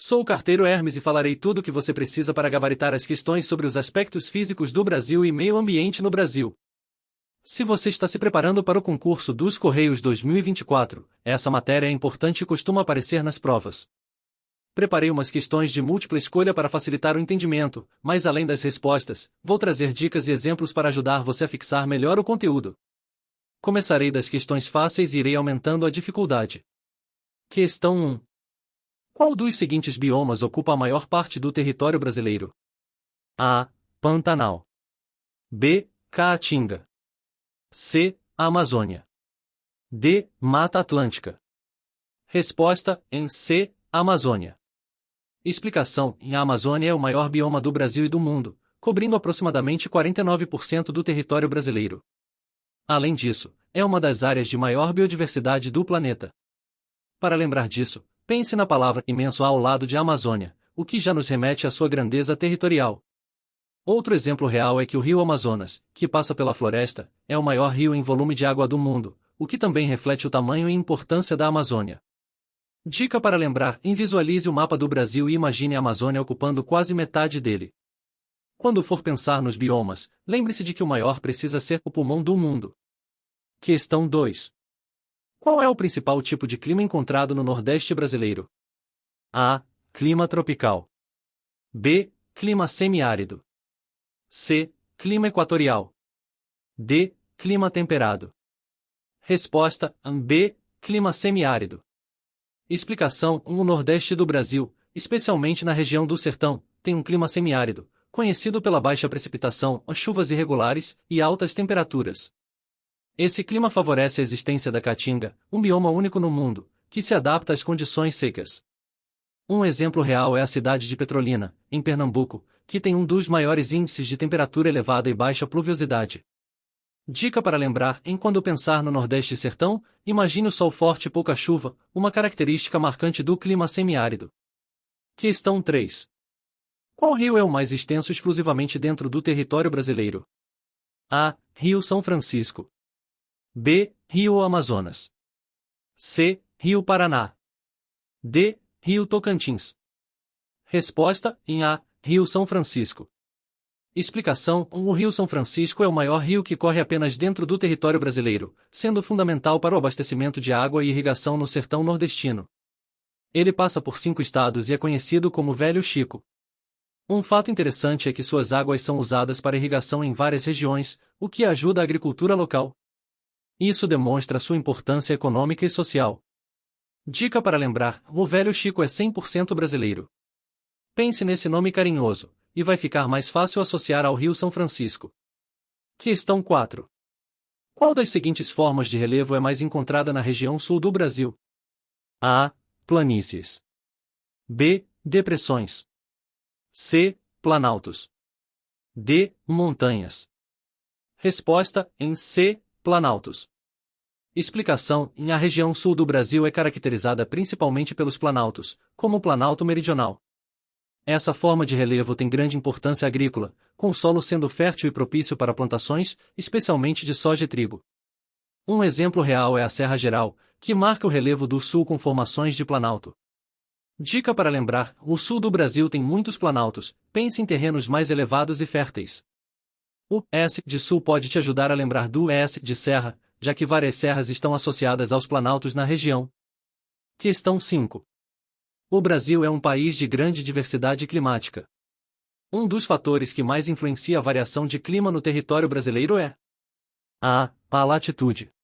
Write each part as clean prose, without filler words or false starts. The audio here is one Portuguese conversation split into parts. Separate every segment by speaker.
Speaker 1: Sou o carteiro Hermes e falarei tudo o que você precisa para gabaritar as questões sobre os aspectos físicos do Brasil e meio ambiente no Brasil. Se você está se preparando para o concurso dos Correios 2024, essa matéria é importante e costuma aparecer nas provas. Preparei umas questões de múltipla escolha para facilitar o entendimento, mas além das respostas, vou trazer dicas e exemplos para ajudar você a fixar melhor o conteúdo. Começarei das questões fáceis e irei aumentando a dificuldade. Questão 1. Qual dos seguintes biomas ocupa a maior parte do território brasileiro? A. Pantanal. B. Caatinga. C. Amazônia. D. Mata Atlântica. Resposta em C. Amazônia. Explicação: a Amazônia é o maior bioma do Brasil e do mundo, cobrindo aproximadamente 49% do território brasileiro. Além disso, é uma das áreas de maior biodiversidade do planeta. Para lembrar disso, pense na palavra imenso ao lado de Amazônia, o que já nos remete à sua grandeza territorial. Outro exemplo real é que o rio Amazonas, que passa pela floresta, é o maior rio em volume de água do mundo, o que também reflete o tamanho e importância da Amazônia. Dica para lembrar: visualize o mapa do Brasil e imagine a Amazônia ocupando quase metade dele. Quando for pensar nos biomas, lembre-se de que o maior precisa ser o pulmão do mundo. Questão 2. Qual é o principal tipo de clima encontrado no Nordeste brasileiro? A. Clima tropical. B. Clima semiárido. C. Clima equatorial. D. Clima temperado. Resposta: B. Clima semiárido. Explicação: o Nordeste do Brasil, especialmente na região do Sertão, tem um clima semiárido, conhecido pela baixa precipitação, chuvas irregulares e altas temperaturas. Esse clima favorece a existência da caatinga, um bioma único no mundo, que se adapta às condições secas. Um exemplo real é a cidade de Petrolina, em Pernambuco, que tem um dos maiores índices de temperatura elevada e baixa pluviosidade. Dica para lembrar: quando pensar no Nordeste e Sertão, imagine o sol forte e pouca chuva, uma característica marcante do clima semiárido. Questão 3. Qual rio é o mais extenso exclusivamente dentro do território brasileiro? A. Rio São Francisco. B. Rio Amazonas. C. Rio Paraná. D. Rio Tocantins. Resposta em A. Rio São Francisco. Explicação: o Rio São Francisco é o maior rio que corre apenas dentro do território brasileiro, sendo fundamental para o abastecimento de água e irrigação no sertão nordestino. Ele passa por 5 estados e é conhecido como Velho Chico. Um fato interessante é que suas águas são usadas para irrigação em várias regiões, o que ajuda a agricultura local. Isso demonstra sua importância econômica e social. Dica para lembrar: o Velho Chico é 100% brasileiro. Pense nesse nome carinhoso, e vai ficar mais fácil associar ao Rio São Francisco. Questão 4. Qual das seguintes formas de relevo é mais encontrada na região sul do Brasil? A. Planícies. B. Depressões. C. Planaltos. D. Montanhas. Resposta em C. Planaltos. Explicação: a região sul do Brasil é caracterizada principalmente pelos planaltos, como o Planalto Meridional. Essa forma de relevo tem grande importância agrícola, com o solo sendo fértil e propício para plantações, especialmente de soja e trigo. Um exemplo real é a Serra Geral, que marca o relevo do sul com formações de planalto. Dica para lembrar: o sul do Brasil tem muitos planaltos, pense em terrenos mais elevados e férteis. O S de sul pode te ajudar a lembrar do S de serra, já que várias serras estão associadas aos planaltos na região. Questão 5. O Brasil é um país de grande diversidade climática. Um dos fatores que mais influencia a variação de clima no território brasileiro é A. A latitude.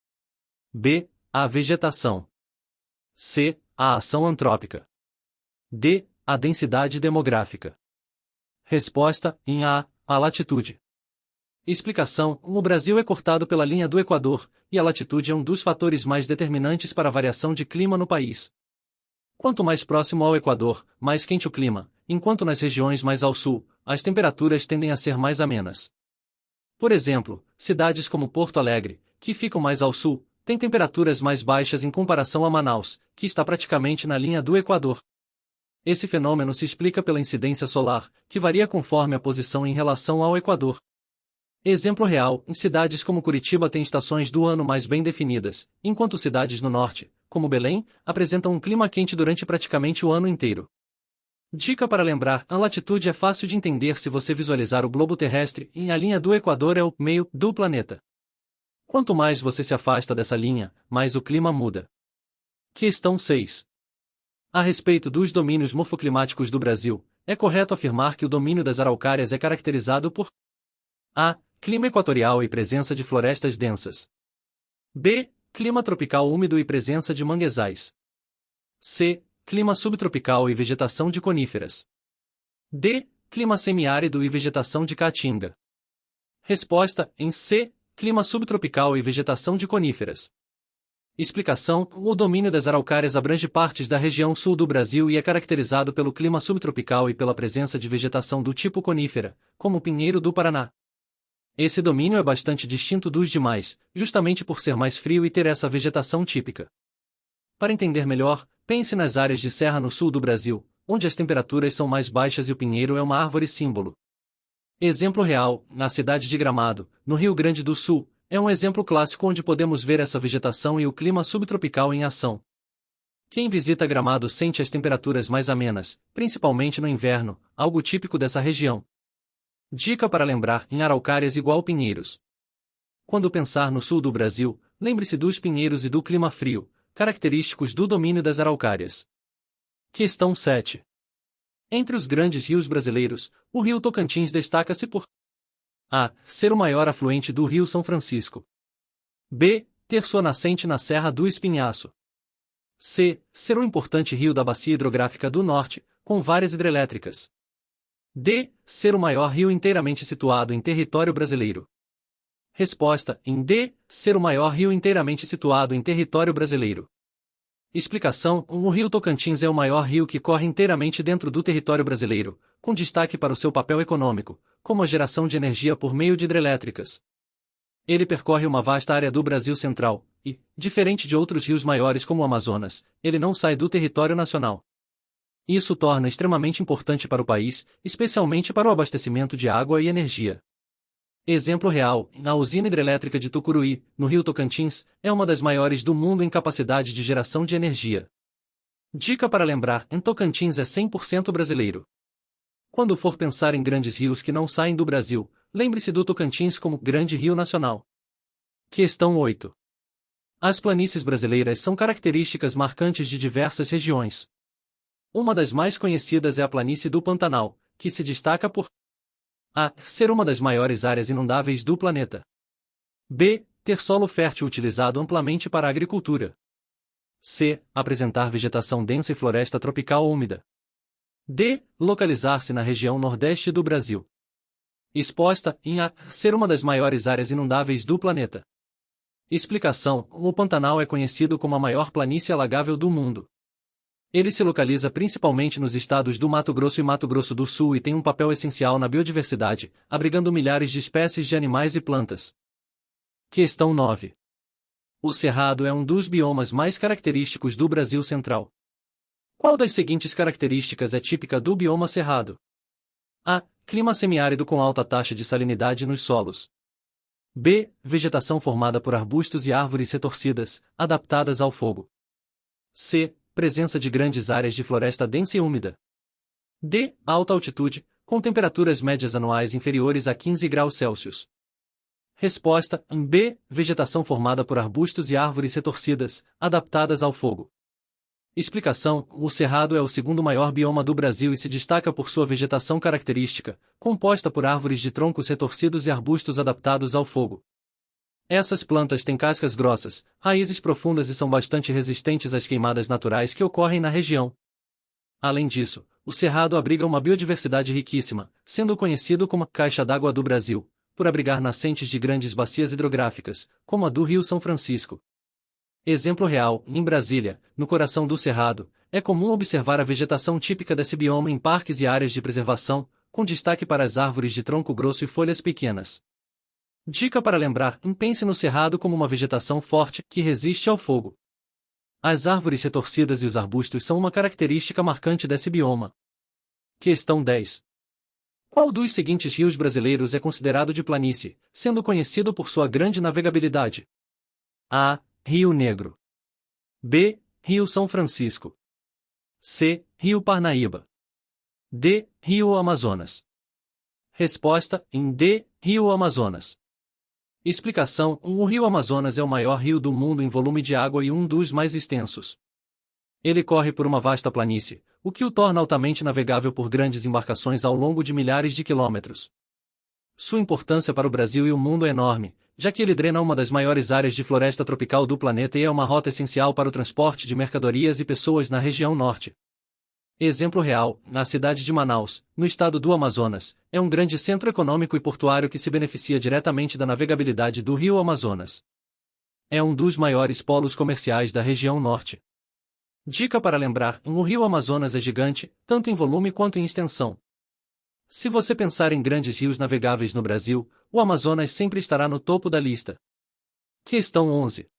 Speaker 1: B. A vegetação. C. A ação antrópica. D. A densidade demográfica. Resposta em A. A latitude. Explicação: o Brasil é cortado pela linha do Equador, e a latitude é um dos fatores mais determinantes para a variação de clima no país. Quanto mais próximo ao Equador, mais quente o clima, enquanto nas regiões mais ao sul, as temperaturas tendem a ser mais amenas. Por exemplo, cidades como Porto Alegre, que ficam mais ao sul, têm temperaturas mais baixas em comparação a Manaus, que está praticamente na linha do Equador. Esse fenômeno se explica pela incidência solar, que varia conforme a posição em relação ao Equador. Exemplo real: em cidades como Curitiba têm estações do ano mais bem definidas, enquanto cidades no norte, como Belém, apresentam um clima quente durante praticamente o ano inteiro. Dica para lembrar: a latitude é fácil de entender se você visualizar o globo terrestre, e a linha do Equador é o meio do planeta. Quanto mais você se afasta dessa linha, mais o clima muda. Questão 6. A respeito dos domínios morfoclimáticos do Brasil, é correto afirmar que o domínio das araucárias é caracterizado por a. Clima equatorial e presença de florestas densas. B. Clima tropical úmido e presença de manguezais. C. Clima subtropical e vegetação de coníferas. D. Clima semiárido e vegetação de caatinga. Resposta: em C. Clima subtropical e vegetação de coníferas. Explicação: o domínio das araucárias abrange partes da região sul do Brasil e é caracterizado pelo clima subtropical e pela presença de vegetação do tipo conífera, como o pinheiro do Paraná. Esse domínio é bastante distinto dos demais, justamente por ser mais frio e ter essa vegetação típica. Para entender melhor, pense nas áreas de serra no sul do Brasil, onde as temperaturas são mais baixas e o pinheiro é uma árvore símbolo. Exemplo real: na cidade de Gramado, no Rio Grande do Sul, é um exemplo clássico onde podemos ver essa vegetação e o clima subtropical em ação. Quem visita Gramado sente as temperaturas mais amenas, principalmente no inverno, algo típico dessa região. Dica para lembrar: em araucárias igual pinheiros. Quando pensar no sul do Brasil, lembre-se dos pinheiros e do clima frio, característicos do domínio das araucárias. Questão 7. Entre os grandes rios brasileiros, o rio Tocantins destaca-se por a. Ser o maior afluente do rio São Francisco. B. Ter sua nascente na Serra do Espinhaço. C. Ser um importante rio da Bacia Hidrográfica do Norte, com várias hidrelétricas. D. Ser o maior rio inteiramente situado em território brasileiro. Resposta: em D. Ser o maior rio inteiramente situado em território brasileiro. Explicação: o rio Tocantins é o maior rio que corre inteiramente dentro do território brasileiro, com destaque para o seu papel econômico, como a geração de energia por meio de hidrelétricas. Ele percorre uma vasta área do Brasil central, e, diferente de outros rios maiores como o Amazonas, ele não sai do território nacional. Isso torna extremamente importante para o país, especialmente para o abastecimento de água e energia. Exemplo real: na usina hidrelétrica de Tucuruí, no rio Tocantins, é uma das maiores do mundo em capacidade de geração de energia. Dica para lembrar: em Tocantins é 100% brasileiro. Quando for pensar em grandes rios que não saem do Brasil, lembre-se do Tocantins como grande rio nacional. Questão 8. As planícies brasileiras são características marcantes de diversas regiões. Uma das mais conhecidas é a planície do Pantanal, que se destaca por a. Ser uma das maiores áreas inundáveis do planeta. B. Ter solo fértil utilizado amplamente para a agricultura. C. Apresentar vegetação densa e floresta tropical úmida. D. Localizar-se na região nordeste do Brasil. Exposta: em A. Ser uma das maiores áreas inundáveis do planeta. Explicação: o Pantanal é conhecido como a maior planície alagável do mundo. Ele se localiza principalmente nos estados do Mato Grosso e Mato Grosso do Sul e tem um papel essencial na biodiversidade, abrigando milhares de espécies de animais e plantas. Questão 9. O Cerrado é um dos biomas mais característicos do Brasil Central. Qual das seguintes características é típica do bioma Cerrado? A. Clima semiárido com alta taxa de salinidade nos solos. B. Vegetação formada por arbustos e árvores retorcidas, adaptadas ao fogo. C. Presença de grandes áreas de floresta densa e úmida. D. Alta altitude, com temperaturas médias anuais inferiores a 15 graus Celsius. Resposta: em B. Vegetação formada por arbustos e árvores retorcidas, adaptadas ao fogo. Explicação: o Cerrado é o segundo maior bioma do Brasil e se destaca por sua vegetação característica, composta por árvores de troncos retorcidos e arbustos adaptados ao fogo. Essas plantas têm cascas grossas, raízes profundas e são bastante resistentes às queimadas naturais que ocorrem na região. Além disso, o Cerrado abriga uma biodiversidade riquíssima, sendo conhecido como a Caixa d'Água do Brasil, por abrigar nascentes de grandes bacias hidrográficas, como a do Rio São Francisco. Exemplo real: em Brasília, no coração do Cerrado, é comum observar a vegetação típica desse bioma em parques e áreas de preservação, com destaque para as árvores de tronco grosso e folhas pequenas. Dica para lembrar: pense no Cerrado como uma vegetação forte, que resiste ao fogo. As árvores retorcidas e os arbustos são uma característica marcante desse bioma. Questão 10. Qual dos seguintes rios brasileiros é considerado de planície, sendo conhecido por sua grande navegabilidade? A. Rio Negro. B. Rio São Francisco. C. Rio Parnaíba. D. Rio Amazonas. Resposta: em D. Rio Amazonas. Explicação: o Rio Amazonas é o maior rio do mundo em volume de água e um dos mais extensos. Ele corre por uma vasta planície, o que o torna altamente navegável por grandes embarcações ao longo de milhares de quilômetros. Sua importância para o Brasil e o mundo é enorme, já que ele drena uma das maiores áreas de floresta tropical do planeta e é uma rota essencial para o transporte de mercadorias e pessoas na região norte. Exemplo real: na cidade de Manaus, no estado do Amazonas, é um grande centro econômico e portuário que se beneficia diretamente da navegabilidade do rio Amazonas. É um dos maiores polos comerciais da região norte. Dica para lembrar: o rio Amazonas é gigante, tanto em volume quanto em extensão. Se você pensar em grandes rios navegáveis no Brasil, o Amazonas sempre estará no topo da lista. Questão 11.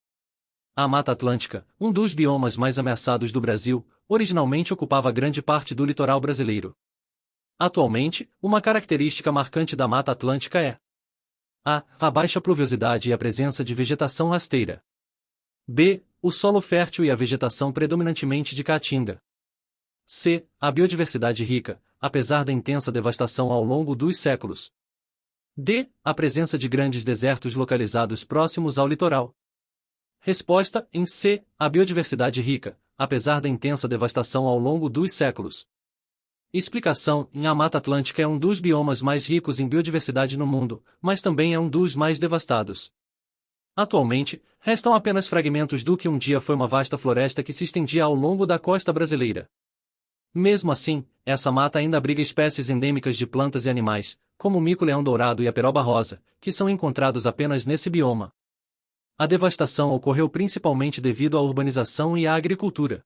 Speaker 1: A Mata Atlântica, um dos biomas mais ameaçados do Brasil, originalmente ocupava grande parte do litoral brasileiro. Atualmente, uma característica marcante da Mata Atlântica é a baixa pluviosidade e a presença de vegetação rasteira. B. O solo fértil e a vegetação predominantemente de caatinga. C. A biodiversidade rica, apesar da intensa devastação ao longo dos séculos. D. A presença de grandes desertos localizados próximos ao litoral. Resposta: em C. A biodiversidade rica, apesar da intensa devastação ao longo dos séculos. Explicação: a Mata Atlântica é um dos biomas mais ricos em biodiversidade no mundo, mas também é um dos mais devastados. Atualmente, restam apenas fragmentos do que um dia foi uma vasta floresta que se estendia ao longo da costa brasileira. Mesmo assim, essa mata ainda abriga espécies endêmicas de plantas e animais, como o mico-leão-dourado e a peroba rosa, que são encontrados apenas nesse bioma. A devastação ocorreu principalmente devido à urbanização e à agricultura.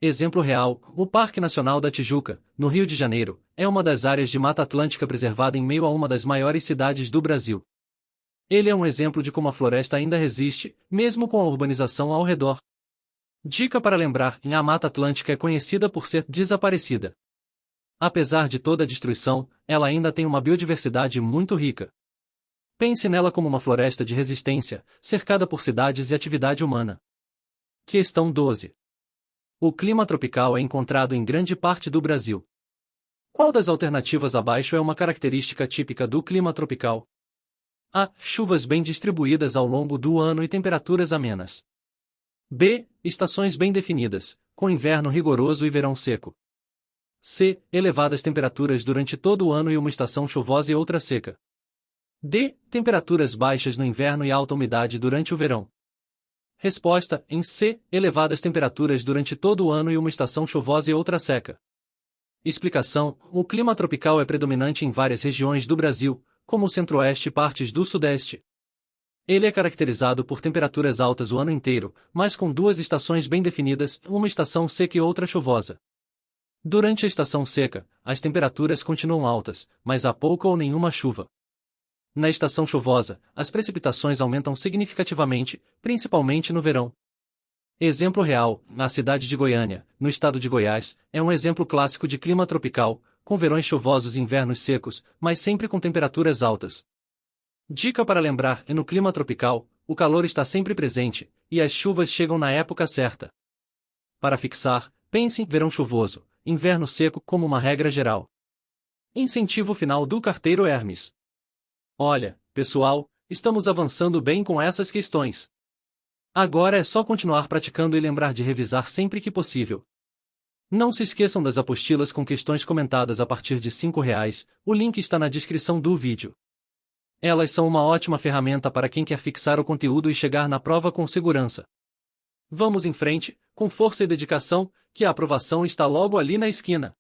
Speaker 1: Exemplo real: o Parque Nacional da Tijuca, no Rio de Janeiro, é uma das áreas de Mata Atlântica preservada em meio a uma das maiores cidades do Brasil. Ele é um exemplo de como a floresta ainda resiste, mesmo com a urbanização ao redor. Dica para lembrar: a Mata Atlântica é conhecida por ser desaparecida. Apesar de toda a destruição, ela ainda tem uma biodiversidade muito rica. Pense nela como uma floresta de resistência, cercada por cidades e atividade humana. Questão 12. O clima tropical é encontrado em grande parte do Brasil. Qual das alternativas abaixo é uma característica típica do clima tropical? A. Chuvas bem distribuídas ao longo do ano e temperaturas amenas. B. Estações bem definidas, com inverno rigoroso e verão seco. C. Elevadas temperaturas durante todo o ano e uma estação chuvosa e outra seca. D. Temperaturas baixas no inverno e alta umidade durante o verão. Resposta: em C. Elevadas temperaturas durante todo o ano e uma estação chuvosa e outra seca. Explicação: o clima tropical é predominante em várias regiões do Brasil, como o centro-oeste e partes do sudeste. Ele é caracterizado por temperaturas altas o ano inteiro, mas com duas estações bem definidas, uma estação seca e outra chuvosa. Durante a estação seca, as temperaturas continuam altas, mas há pouca ou nenhuma chuva. Na estação chuvosa, as precipitações aumentam significativamente, principalmente no verão. Exemplo real: na cidade de Goiânia, no estado de Goiás, é um exemplo clássico de clima tropical, com verões chuvosos e invernos secos, mas sempre com temperaturas altas. Dica para lembrar: no clima tropical, o calor está sempre presente, e as chuvas chegam na época certa. Para fixar, pense em verão chuvoso, inverno seco como uma regra geral. Incentivo final do carteiro Hermes. Olha, pessoal, estamos avançando bem com essas questões. Agora é só continuar praticando e lembrar de revisar sempre que possível. Não se esqueçam das apostilas com questões comentadas a partir de R$5, o link está na descrição do vídeo. Elas são uma ótima ferramenta para quem quer fixar o conteúdo e chegar na prova com segurança. Vamos em frente, com força e dedicação, que a aprovação está logo ali na esquina.